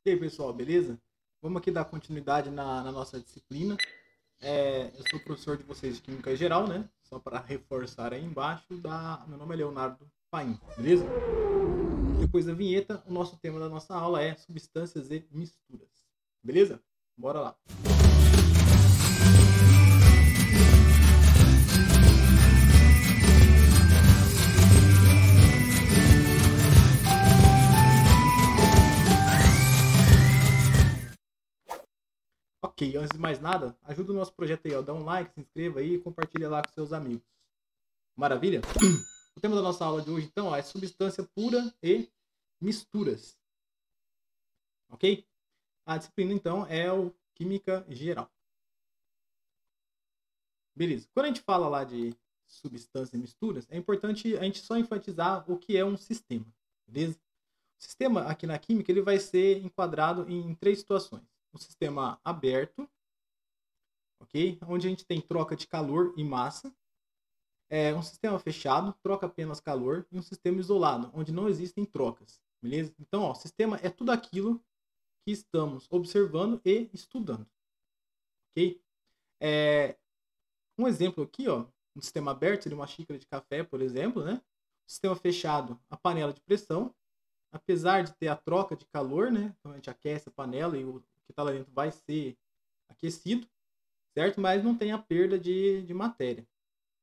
E aí, pessoal, beleza? Vamos aqui dar continuidade na nossa disciplina. Eu sou professor de vocês de Química Geral, né? Só para reforçar aí embaixo, meu nome é Leonardo Paim, beleza? Depois da vinheta, o nosso tema da nossa aula é substâncias e misturas, beleza? Bora lá! Ok, antes de mais nada, ajuda o nosso projeto aí, ó. Dá um like, se inscreva aí e compartilha lá com seus amigos. Maravilha? O tema da nossa aula de hoje, então, ó, é substância pura e misturas. Ok? A disciplina, então, é o Química Geral. Beleza. Quando a gente fala lá de substância e misturas, é importante a gente só enfatizar o que é um sistema. Beleza? O sistema, aqui na química, ele vai ser enquadrado em três situações. Um sistema aberto, ok? Onde a gente tem troca de calor e massa. Um sistema fechado, troca apenas calor. E um sistema isolado, onde não existem trocas. Beleza? Então, ó, o sistema é tudo aquilo que estamos observando e estudando. Ok? Um exemplo aqui, ó, um sistema aberto seria uma xícara de café, por exemplo, né? Sistema fechado, a panela de pressão. Apesar de ter a troca de calor, né? Então a gente aquece a panela e o que está lá dentro vai ser aquecido, certo? Mas não tem a perda de matéria,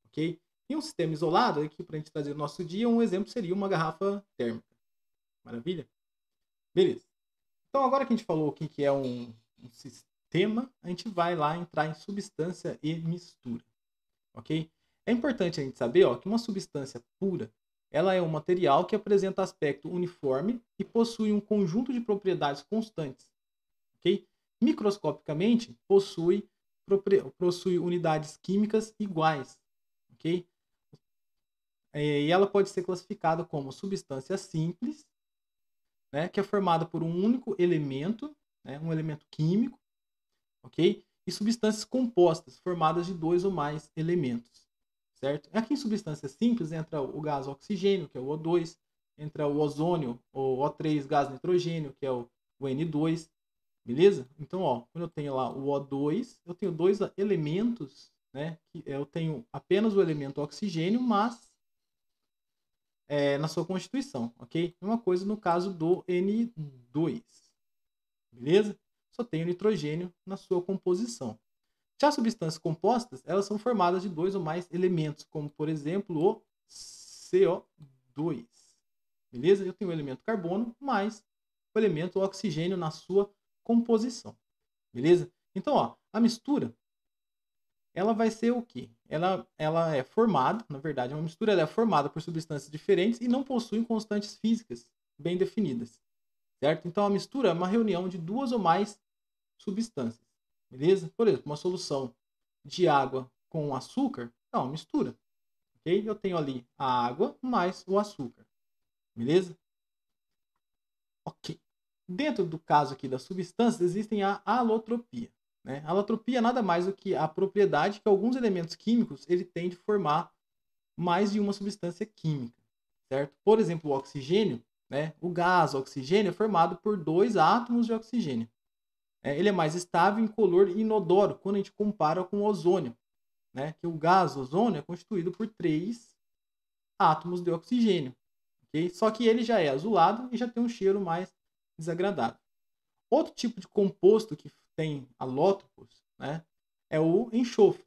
ok? E um sistema isolado, aqui para a gente trazer o nosso dia, um exemplo seria uma garrafa térmica. Maravilha? Beleza. Então agora que a gente falou o que é um sistema, a gente vai lá entrar em substância e mistura. Ok? É importante a gente saber, ó, que uma substância pura ela é um material que apresenta aspecto uniforme e possui um conjunto de propriedades constantes. Ok? Microscopicamente, possui unidades químicas iguais. Ok? E ela pode ser classificada como substância simples, né, que é formada por um único elemento, né, um elemento químico, ok? E substâncias compostas, formadas de dois ou mais elementos, certo? Aqui em substâncias simples entra o gás oxigênio, que é o O2, entra o ozônio, o O3, gás nitrogênio, que é o N2, beleza? Então, ó, quando eu tenho lá o O2, eu tenho dois elementos, né? Eu tenho apenas o elemento oxigênio, mas na sua constituição, ok? Uma coisa no caso do N2, beleza? Só tem o nitrogênio na sua composição. Já as substâncias compostas, elas são formadas de dois ou mais elementos, como por exemplo o CO2. Beleza? Eu tenho o elemento carbono mais o elemento oxigênio na sua composição. Beleza? Então, ó, a mistura ela vai ser o quê? Ela é formada, na verdade, uma mistura ela é formada por substâncias diferentes e não possui constantes físicas bem definidas. Certo? Então, a mistura é uma reunião de duas ou mais substâncias. Beleza? Por exemplo, uma solução de água com açúcar é uma mistura. Ok? Eu tenho ali a água mais o açúcar. Beleza? Ok. Dentro do caso aqui das substâncias, existem a alotropia. Né? A alotropia é nada mais do que a propriedade que alguns elementos químicos ele tem de formar mais de uma substância química. Certo? Por exemplo, o oxigênio, né? O gás oxigênio é formado por dois átomos de oxigênio. Ele é mais estável, incolor e inodoro quando a gente compara com o ozônio. Né? Que o gás ozônio é constituído por três átomos de oxigênio. Okay? Só que ele já é azulado e já tem um cheiro mais desagradável. Outro tipo de composto que tem alótropos, né, é o enxofre.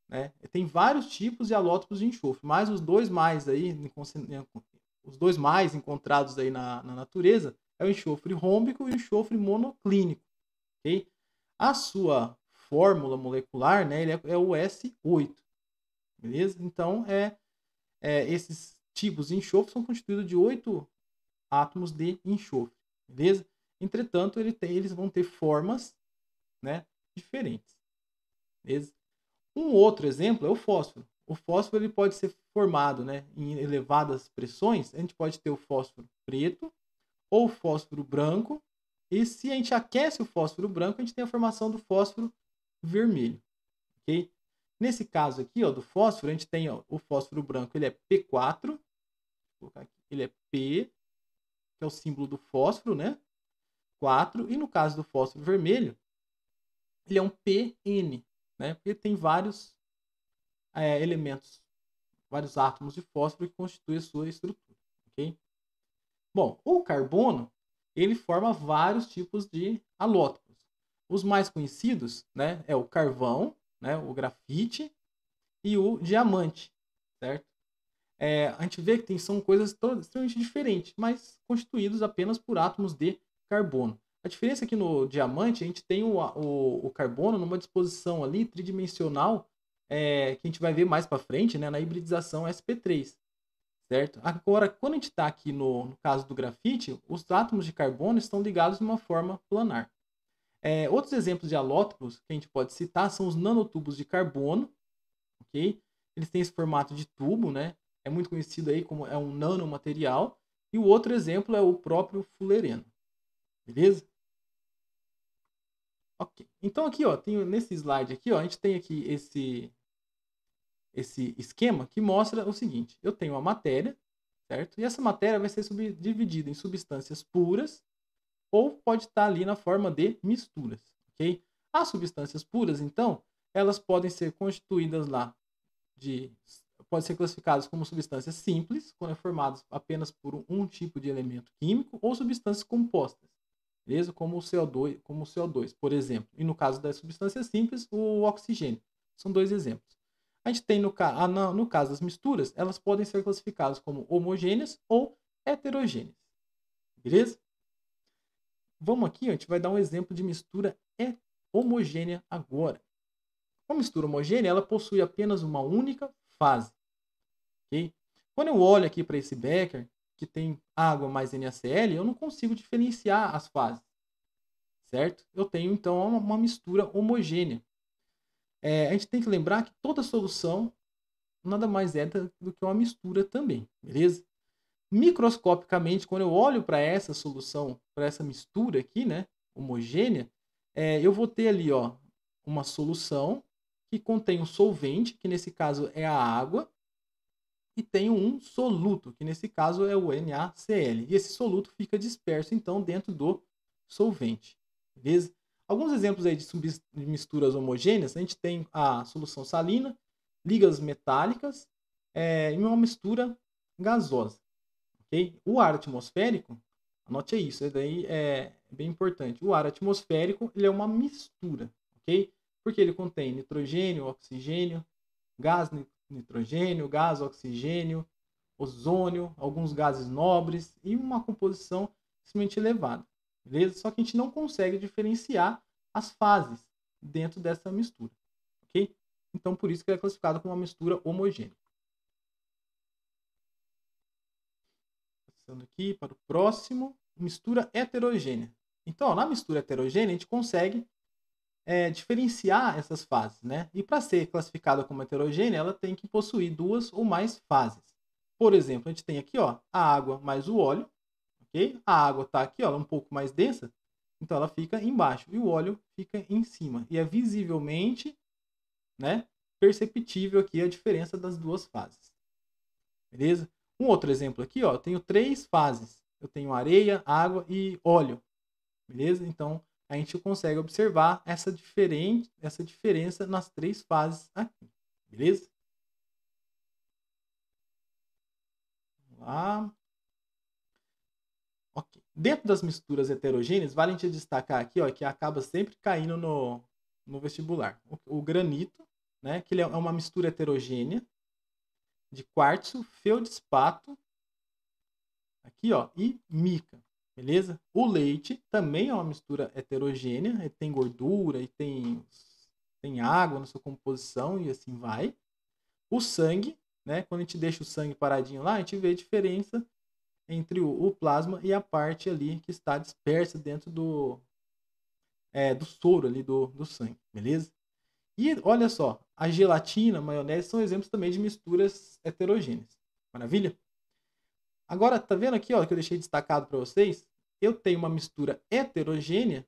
Né? Tem vários tipos de alótropos de enxofre, mas os dois mais encontrados aí na natureza é o enxofre rômbico e o enxofre monoclínico. Okay? A sua fórmula molecular, né, ele é o S8. Beleza? Então, esses tipos de enxofre são constituídos de 8 átomos de enxofre. Beleza? Entretanto, eles vão ter formas, né, diferentes. Beleza? Um outro exemplo é o fósforo. O fósforo ele pode ser formado, né, em elevadas pressões. A gente pode ter o fósforo preto ou o fósforo branco. E se a gente aquece o fósforo branco, a gente tem a formação do fósforo vermelho. Okay? Nesse caso aqui, ó, do fósforo, a gente tem ó, o fósforo branco, ele é P4. Vou colocar aqui, ele é P, que é o símbolo do fósforo, né? 4, e no caso do fósforo vermelho, ele é um PN, né? Porque tem vários elementos, vários átomos de fósforo que constituem a sua estrutura, ok? Bom, o carbono, ele forma vários tipos de alótopos. Os mais conhecidos, né, é o carvão, né, o grafite e o diamante, certo? A gente vê que são coisas extremamente diferentes, mas constituídos apenas por átomos de carbono. A diferença é que no diamante a gente tem o carbono numa disposição ali tridimensional, que a gente vai ver mais para frente, né, na hibridização sp3, certo? Agora, quando a gente está aqui no caso do grafite, os átomos de carbono estão ligados de uma forma planar. Outros exemplos de alótopos que a gente pode citar são os nanotubos de carbono, ok? Eles têm esse formato de tubo, né? É muito conhecido aí como um nanomaterial. E o outro exemplo é o próprio fulereno, beleza? Ok. Então aqui, ó, nesse slide aqui, ó, a gente tem aqui esse esquema que mostra o seguinte: eu tenho uma matéria, certo? E essa matéria vai ser dividida em substâncias puras ou pode estar ali na forma de misturas, ok? As substâncias puras, então, elas podem ser constituídas lá pode ser classificadas como substâncias simples, quando é formadas apenas por um tipo de elemento químico, ou substâncias compostas, beleza? Como o CO2, por exemplo. E no caso das substâncias simples, o oxigênio. São dois exemplos. A gente tem, no caso das misturas, elas podem ser classificadas como homogêneas ou heterogêneas, beleza? Vamos aqui, a gente vai dar um exemplo de mistura homogênea agora. Uma mistura homogênea, ela possui apenas uma única fase, ok? Quando eu olho aqui para esse becker, que tem água mais NaCl, eu não consigo diferenciar as fases, certo? Eu tenho, então, uma mistura homogênea. A gente tem que lembrar que toda solução nada mais é do que uma mistura também, beleza? Microscopicamente, quando eu olho para essa solução, para essa mistura aqui, né, homogênea, eu vou ter ali, ó, uma solução que contém um solvente, que nesse caso é a água, e tem um soluto, que nesse caso é o NaCl. E esse soluto fica disperso, então, dentro do solvente, beleza? Alguns exemplos aí de misturas homogêneas, a gente tem a solução salina, ligas metálicas, e uma mistura gasosa. Okay? O ar atmosférico, anote isso daí é bem importante. O ar atmosférico ele é uma mistura, ok? Porque ele contém nitrogênio, oxigênio, gás nitrogênio, gás oxigênio, ozônio, alguns gases nobres e uma composição extremamente elevada, beleza? Só que a gente não consegue diferenciar as fases dentro dessa mistura, ok? Então por isso que ele é classificado como uma mistura homogênea. Passando aqui para o próximo, mistura heterogênea. Então, ó, na mistura heterogênea, a gente consegue diferenciar essas fases, né? E para ser classificada como heterogênea, ela tem que possuir duas ou mais fases. Por exemplo, a gente tem aqui, ó, a água mais o óleo, ok? A água está aqui, ó, um pouco mais densa, então ela fica embaixo e o óleo fica em cima. E é visivelmente, né, perceptível aqui a diferença das duas fases. Beleza? Um outro exemplo aqui, ó, eu tenho 3 fases. Eu tenho areia, água e óleo. Beleza? Então, a gente consegue observar essa diferença nas 3 fases aqui. Beleza? Vamos lá. Ok. Dentro das misturas heterogêneas, vale a gente destacar aqui, ó, que acaba sempre caindo no vestibular. O granito, né, que ele é uma mistura heterogênea de quartzo, feldspato, aqui, ó, e mica, beleza? O leite também é uma mistura heterogênea, ele tem gordura e tem água na sua composição e assim vai. O sangue, né? Quando a gente deixa o sangue paradinho lá, a gente vê a diferença entre o plasma e a parte ali que está dispersa dentro do soro ali do sangue, beleza? E olha só, a gelatina, a maionese são exemplos também de misturas heterogêneas. Maravilha? Agora, tá vendo aqui, ó, que eu deixei destacado para vocês? Eu tenho uma mistura heterogênea,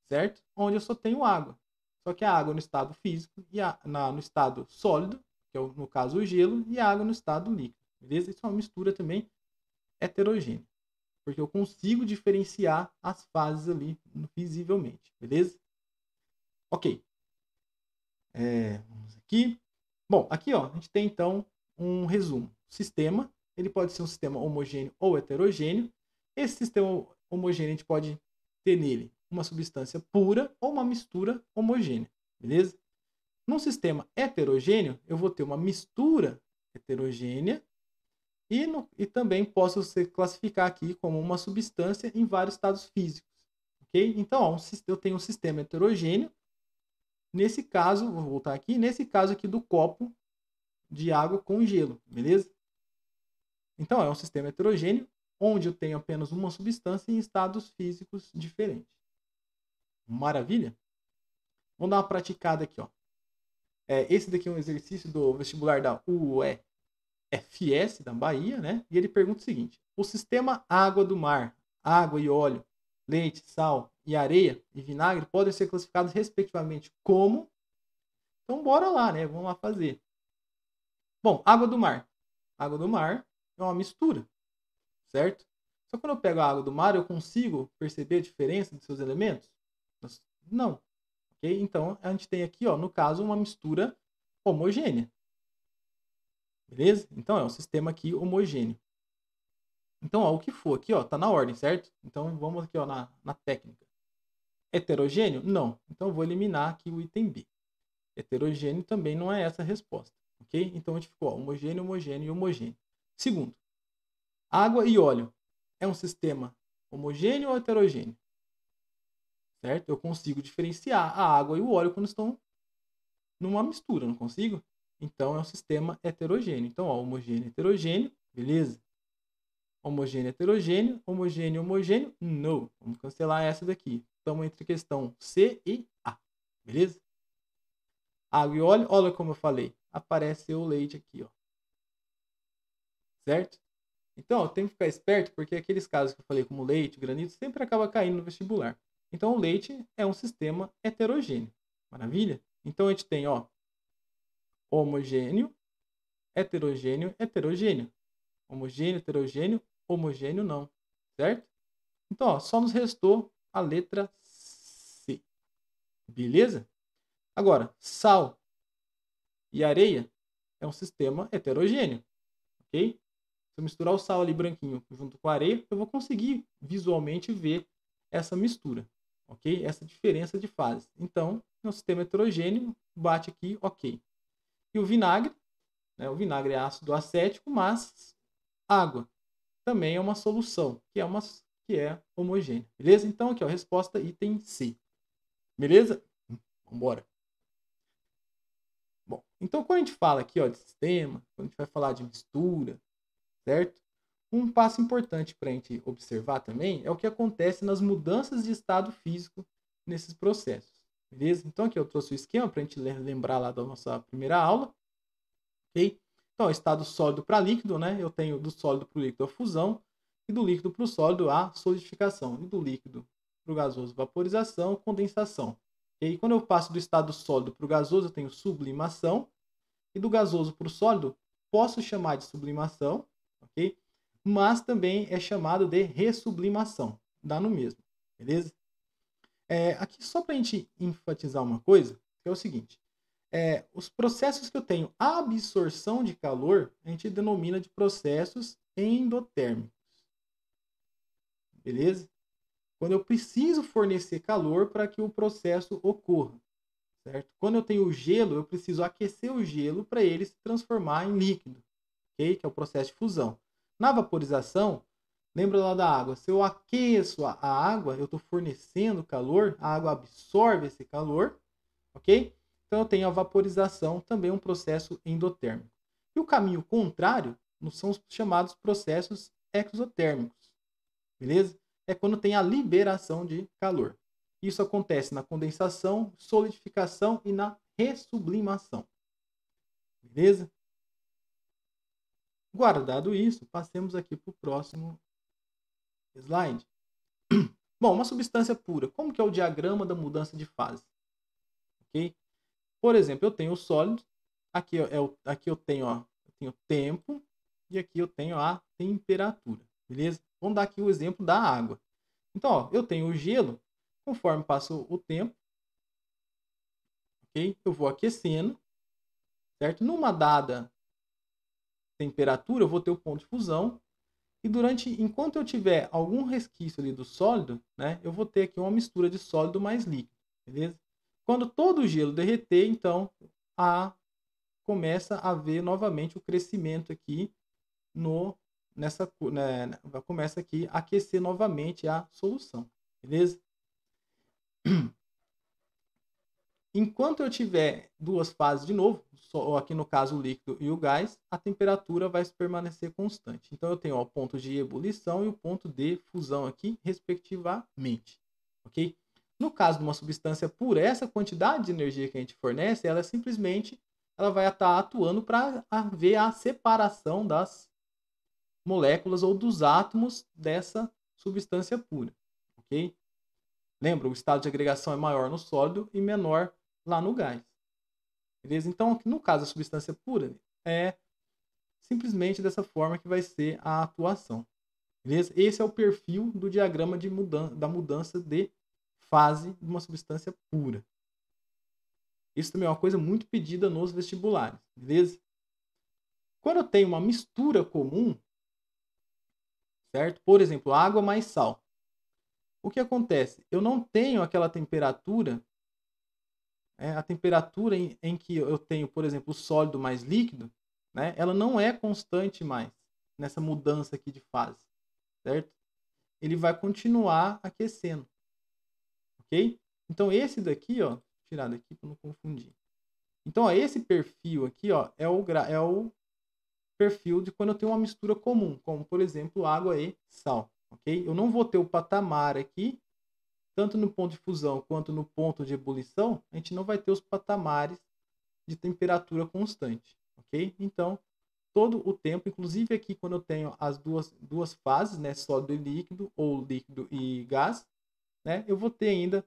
certo? Onde eu só tenho água. Só que a água no estado físico e no estado sólido, que é no caso o gelo, e a água no estado líquido. Beleza? Isso é uma mistura também heterogênea. porque eu consigo diferenciar as fases ali visivelmente, beleza? Ok. Vamos aqui. Bom, aqui ó, a gente tem então um resumo. O sistema, ele pode ser um sistema homogêneo ou heterogêneo. Esse sistema homogêneo, a gente pode ter nele uma substância pura ou uma mistura homogênea, beleza? Num sistema heterogêneo, eu vou ter uma mistura heterogênea e também posso classificar aqui como uma substância em vários estados físicos, ok? Então, ó, eu tenho um sistema heterogêneo. Nesse caso, vou voltar aqui, nesse caso aqui do copo de água com gelo, beleza? Então, é um sistema heterogêneo, onde eu tenho apenas uma substância em estados físicos diferentes. Maravilha? Vamos dar uma praticada aqui, ó. Esse daqui é um exercício do vestibular da UEFS, da Bahia, né? E ele pergunta o seguinte: o sistema água do mar, água e óleo, leite, sal e areia e vinagre podem ser classificados respectivamente como... Então, bora lá, né? Vamos lá fazer. Bom, água do mar. Água do mar é uma mistura, certo? Só que quando eu pego a água do mar, eu consigo perceber a diferença dos seus elementos? Não. Ok? Então, a gente tem aqui, ó, no caso, uma mistura homogênea. Beleza? Então, é um sistema aqui homogêneo. Então, ó, o que for aqui, ó, tá na ordem, certo? Então, vamos aqui, ó, na técnica. Heterogêneo? Não. Então, eu vou eliminar aqui o item B. Heterogêneo também não é essa a resposta, ok? Então, a gente ficou, ó, homogêneo, homogêneo e homogêneo. Segundo, água e óleo é um sistema homogêneo ou heterogêneo? Certo? Eu consigo diferenciar a água e o óleo quando estão numa mistura, não consigo? Então, é um sistema heterogêneo. Então, ó, homogêneo, heterogêneo, beleza? Homogêneo, heterogêneo, homogêneo, homogêneo, não. Vamos cancelar essa daqui. Estamos entre questão C e A, beleza? Água e óleo, olha como eu falei, aparece o leite aqui, ó. Certo? Então, ó, tem que ficar esperto, porque aqueles casos que eu falei, como leite, granito, sempre acaba caindo no vestibular. Então, o leite é um sistema heterogêneo. Maravilha? Então, a gente tem, ó, homogêneo, heterogêneo, heterogêneo. Homogêneo, heterogêneo, homogêneo não. Certo? Então, ó, só nos restou a letra C. Beleza? Agora, sal e areia é um sistema heterogêneo. Ok? Se eu misturar o sal ali branquinho junto com a areia, eu vou conseguir visualmente ver essa mistura. Ok? Essa diferença de fase. Então, no sistema heterogêneo, bate aqui, ok. E o vinagre, né? O vinagre é ácido acético, mas água também é uma solução, que é homogênea. Beleza? Então, aqui, ó, resposta item C. Beleza? Vamos embora. Bom, então quando a gente fala aqui, ó, de sistema, quando a gente vai falar de mistura, certo? Um passo importante para a gente observar também é o que acontece nas mudanças de estado físico nesses processos, beleza? Então aqui eu trouxe o esquema para a gente lembrar lá da nossa primeira aula, ok? Então, estado sólido para líquido, né? Eu tenho do sólido para o líquido a fusão, e do líquido para o sólido a solidificação, e do líquido para o gasoso vaporização, condensação. E quando eu passo do estado sólido para o gasoso, eu tenho sublimação, e do gasoso para o sólido, posso chamar de sublimação, ok? Mas também é chamado de ressublimação, dá no mesmo, beleza? Aqui só para a gente enfatizar uma coisa, que é o seguinte, os processos que eu tenho absorção de calor, a gente denomina de processos endotérmicos, beleza? Quando eu preciso fornecer calor para que o processo ocorra, certo? Quando eu tenho gelo, eu preciso aquecer o gelo para ele se transformar em líquido, ok? Que é o processo de fusão. Na vaporização, lembra lá da água, se eu aqueço a água, eu estou fornecendo calor, a água absorve esse calor, ok? Então eu tenho a vaporização, também um processo endotérmico. E o caminho contrário são os chamados processos exotérmicos, beleza? É quando tem a liberação de calor. Isso acontece na condensação, solidificação e na ressublimação. Beleza? Guardado isso, passemos aqui para o próximo slide. Bom, uma substância pura. Como que é o diagrama da mudança de fase? Ok? Por exemplo, eu tenho o sólido. Aqui eu tenho tempo. E aqui eu tenho a temperatura. Beleza? Vamos dar aqui o exemplo da água. Então, ó, eu tenho o gelo, conforme passa o tempo, ok? Eu vou aquecendo, certo? Numa dada temperatura, eu vou ter o ponto de fusão, e enquanto eu tiver algum resquício ali do sólido, né, eu vou ter aqui uma mistura de sólido mais líquido, beleza? Quando todo o gelo derreter, então, começa a haver novamente o crescimento aqui começa aqui a aquecer novamente a solução, beleza? Enquanto eu tiver duas fases de novo, aqui no caso o líquido e o gás, a temperatura vai permanecer constante. Então eu tenho o ponto de ebulição e o ponto de fusão aqui, respectivamente. Ok? No caso de uma substância pura, essa quantidade de energia que a gente fornece, ela simplesmente vai estar atuando para haver a separação das moléculas ou dos átomos dessa substância pura. Ok? Lembra, o estado de agregação é maior no sólido e menor lá no gás. Beleza? Então, no caso da substância pura, é simplesmente dessa forma que vai ser a atuação. Beleza? Esse é o perfil do diagrama da mudança de fase de uma substância pura. Isso também é uma coisa muito pedida nos vestibulares. Beleza? Quando eu tenho uma mistura comum, certo? Por exemplo, água mais sal. O que acontece? Eu não tenho aquela temperatura, a temperatura em que eu tenho, por exemplo, o sólido mais líquido, né, ela não é constante mais nessa mudança aqui de fase, certo? Ele vai continuar aquecendo, ok? Então esse daqui, ó, vou tirar daqui para não confundir. Então, ó, esse perfil aqui, ó, é o perfil de quando eu tenho uma mistura comum, como por exemplo água e sal, ok? Eu não vou ter o patamar aqui, tanto no ponto de fusão quanto no ponto de ebulição, a gente não vai ter os patamares de temperatura constante, ok? Então, todo o tempo, inclusive aqui quando eu tenho as duas fases, né, sólido e líquido, ou líquido e gás, né, eu vou ter ainda,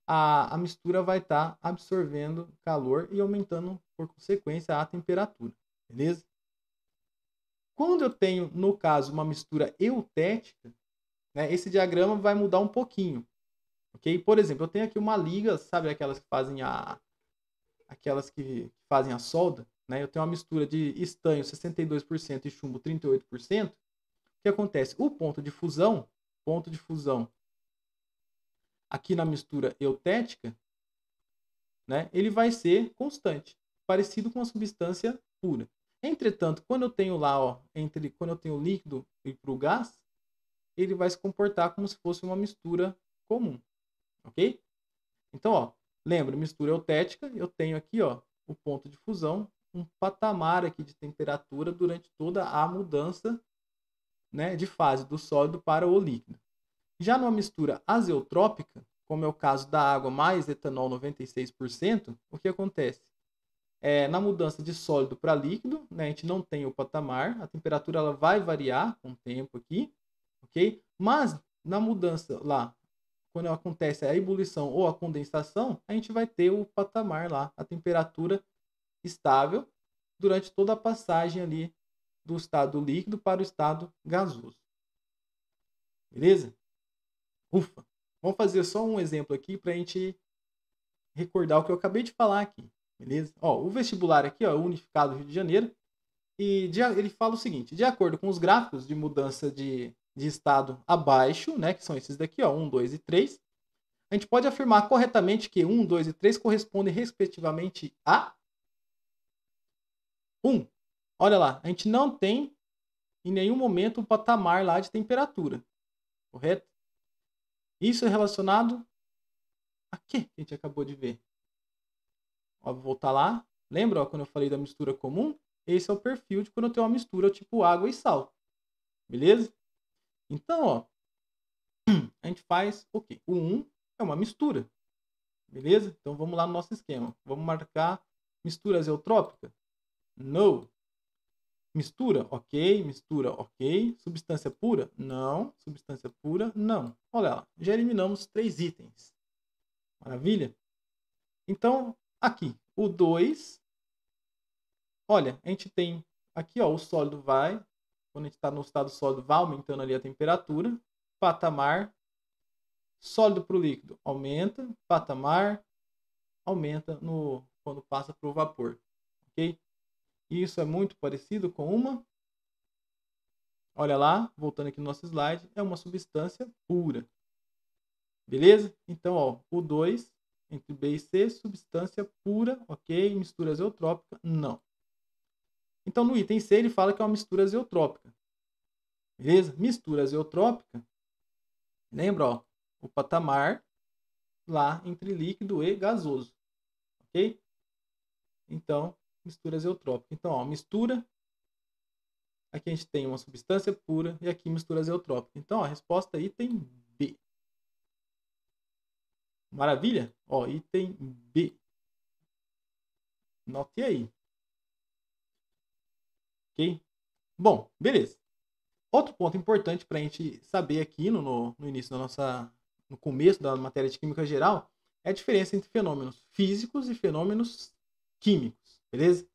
a mistura vai estar absorvendo calor e aumentando, por consequência, a temperatura, beleza? Quando eu tenho, no caso, uma mistura eutética, né, esse diagrama vai mudar um pouquinho, ok? Por exemplo, eu tenho aqui uma liga, sabe aquelas que fazem a solda, né? Eu tenho uma mistura de estanho 62% e chumbo 38%. O que acontece? O ponto de fusão aqui na mistura eutética, né? Ele vai ser constante, parecido com uma substância pura. Entretanto, quando eu tenho lá, ó, quando eu tenho líquido e para o gás, ele vai se comportar como se fosse uma mistura comum, ok? Então, ó, lembra, mistura eutética, eu tenho aqui, ó, o ponto de fusão, um patamar aqui de temperatura durante toda a mudança, né, de fase do sólido para o líquido. Já numa mistura azeotrópica, como é o caso da água mais etanol 96%, o que acontece? Na mudança de sólido para líquido, né, a gente não tem o patamar, a temperatura ela vai variar com o tempo aqui, ok? Mas na mudança lá, quando acontece a ebulição ou a condensação, a gente vai ter o patamar lá, a temperatura estável durante toda a passagem ali do estado líquido para o estado gasoso. Beleza? Ufa! Vamos fazer só um exemplo aqui para a gente recordar o que eu acabei de falar aqui. Beleza? Ó, o vestibular aqui, ó, Unificado Rio de Janeiro, e ele fala o seguinte: de acordo com os gráficos de mudança de estado abaixo, né, que são esses daqui, ó, 1, 2 e 3, a gente pode afirmar corretamente que 1, 2 e 3 correspondem respectivamente a 1. Olha lá, a gente não tem em nenhum momento o patamar lá de temperatura, correto? Isso é relacionado a quê que a gente acabou de ver? Ó, vou voltar lá. Lembra, ó, quando eu falei da mistura comum? Esse é o perfil de quando eu tenho uma mistura tipo água e sal. Beleza? Então, ó, a gente faz o quê? O 1 é uma mistura. Beleza? Então vamos lá no nosso esquema. Vamos marcar mistura azeotrópica? No. Mistura? Ok. Mistura? Ok. Substância pura? Não. Substância pura? Não. Olha lá, já eliminamos 3 itens. Maravilha? Então, aqui, o 2. Olha, a gente tem aqui, ó, o sólido vai quando a gente está no estado sólido, vai aumentando ali a temperatura. Patamar, sólido para o líquido, aumenta. Patamar, aumenta quando passa para o vapor. Ok? E isso é muito parecido com uma... Olha lá, voltando aqui no nosso slide, é uma substância pura. Beleza? Então, ó, o 2, entre B e C, substância pura, ok? Mistura azeotrópica, não. Então, no item C, ele fala que é uma mistura azeotrópica. Beleza? Mistura azeotrópica, lembra, ó, o patamar lá entre líquido e gasoso, ok? Então, mistura azeotrópica. Então, ó, mistura, aqui a gente tem uma substância pura e aqui mistura azeotrópica. Então, ó, a resposta é item B. Maravilha? Ó, item B. Note aí. Ok? Bom, beleza. Outro ponto importante para a gente saber aqui no início da no começo da matéria de química geral é a diferença entre fenômenos físicos e fenômenos químicos, beleza?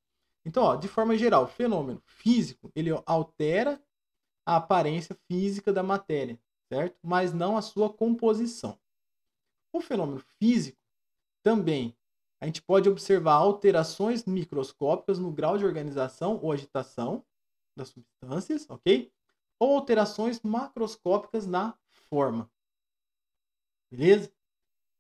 Então, ó, de forma geral, o fenômeno físico, ele altera a aparência física da matéria, certo? Mas não a sua composição. O fenômeno físico também, a gente pode observar alterações microscópicas no grau de organização ou agitação das substâncias, ok? Ou alterações macroscópicas na forma. Beleza?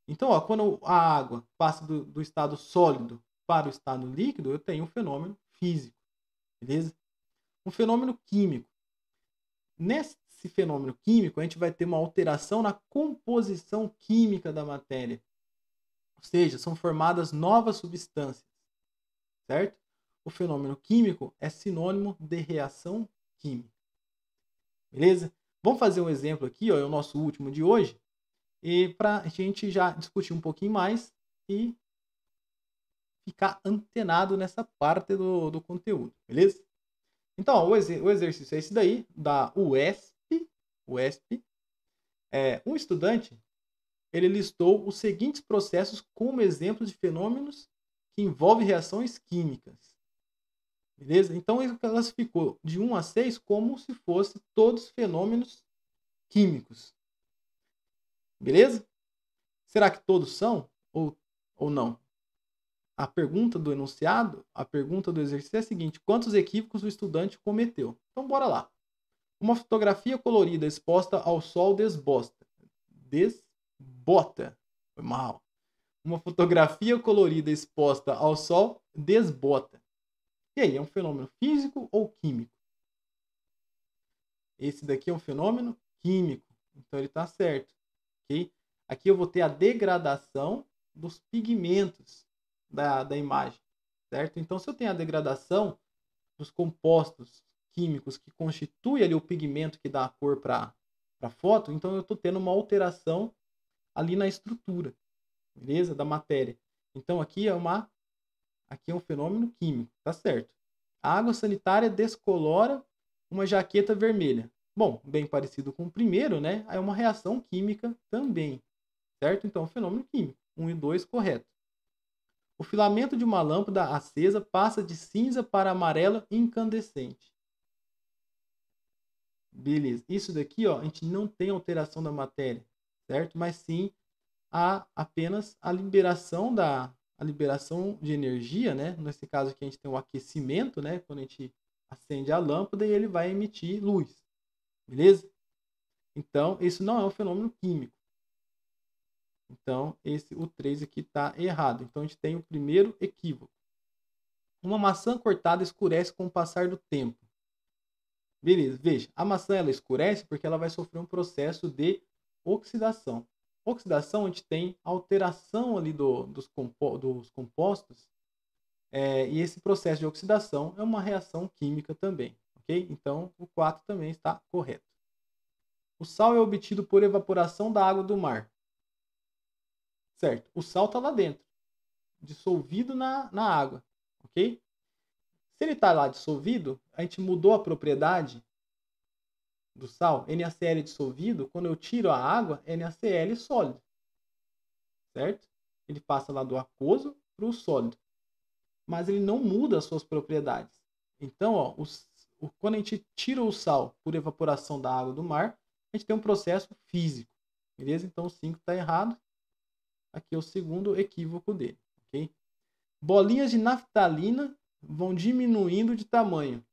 Então, ó, quando a água passa do estado sólido para o estado líquido, eu tenho um fenômeno físico. Beleza? Um fenômeno químico. Nesse fenômeno químico, a gente vai ter uma alteração na composição química da matéria. Ou seja, são formadas novas substâncias. Certo? O fenômeno químico é sinônimo de reação química. Beleza? Vamos fazer um exemplo aqui, ó, é o nosso último de hoje, e para a gente já discutir um pouquinho mais e ficar antenado nessa parte do conteúdo, beleza? Então, ó, o exercício é esse daí, da UESP. Um estudante, ele listou os seguintes processos como exemplos de fenômenos que envolvem reações químicas. Beleza? Então, ele classificou de 1 a 6 como se fossem todos fenômenos químicos. Beleza? Será que todos são ou não? A pergunta do enunciado, a pergunta do exercício é a seguinte: quantos equívocos o estudante cometeu? Então, bora lá. Uma fotografia colorida exposta ao sol desbota. Foi mal. Uma fotografia colorida exposta ao sol desbota. E aí, é um fenômeno físico ou químico? Esse daqui é um fenômeno químico. Então, ele está certo. Okay? Aqui eu vou ter a degradação dos pigmentos da imagem. Certo? Então, se eu tenho a degradação dos compostos químicos que constituem ali o pigmento que dá a cor para a foto, então eu estou tendo uma alteração ali na estrutura, beleza? Da matéria. Então, aqui é um fenômeno químico, tá certo? A água sanitária descolora uma jaqueta vermelha. Bom, bem parecido com o primeiro, né? É uma reação química também, certo? Então, fenômeno químico. 1 e 2, correto. O filamento de uma lâmpada acesa passa de cinza para amarelo incandescente. Beleza. Isso daqui, ó, a gente não tem alteração da matéria, certo? Mas sim há apenas a liberação de energia, né? Nesse caso aqui a gente tem o aquecimento, né? Quando a gente acende a lâmpada e ele vai emitir luz. Beleza? Então, isso não é um fenômeno químico. Então, o 3 aqui está errado. Então, a gente tem o primeiro equívoco. Uma maçã cortada escurece com o passar do tempo. Beleza, veja, a maçã ela escurece porque ela vai sofrer um processo de oxidação. Oxidação, a gente tem alteração ali dos compostos, e esse processo de oxidação é uma reação química também, ok? Então, o 4 também está correto. O sal é obtido por evaporação da água do mar. Certo, o sal está lá dentro, dissolvido na água, ok? Se ele está lá dissolvido, a gente mudou a propriedade do sal, NaCl dissolvido, quando eu tiro a água, NaCl sólido, certo? Ele passa lá do aquoso para o sólido, mas ele não muda as suas propriedades. Então, ó, quando a gente tira o sal por evaporação da água do mar, a gente tem um processo físico, beleza? Então o 5 está errado. Aqui é o segundo equívoco dele, ok? Bolinhas de naftalina vão diminuindo de tamanho.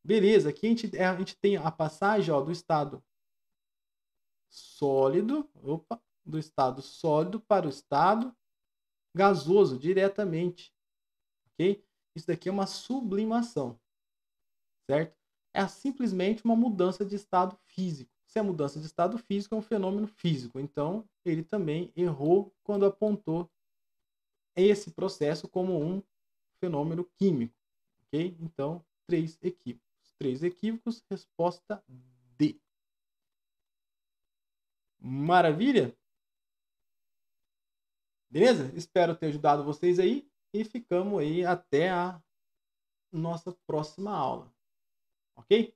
Beleza, aqui a gente tem a passagem, ó, do estado sólido, do estado sólido para o estado gasoso diretamente, ok? Isso daqui é uma sublimação, certo? É simplesmente uma mudança de estado físico. Se é mudança de estado físico, é um fenômeno físico. Então, ele também errou quando apontou esse processo como um fenômeno químico, ok? Então, 3 equívocos. 3 equívocos, resposta D. Maravilha? Beleza? Espero ter ajudado vocês aí e ficamos aí até a nossa próxima aula. Ok?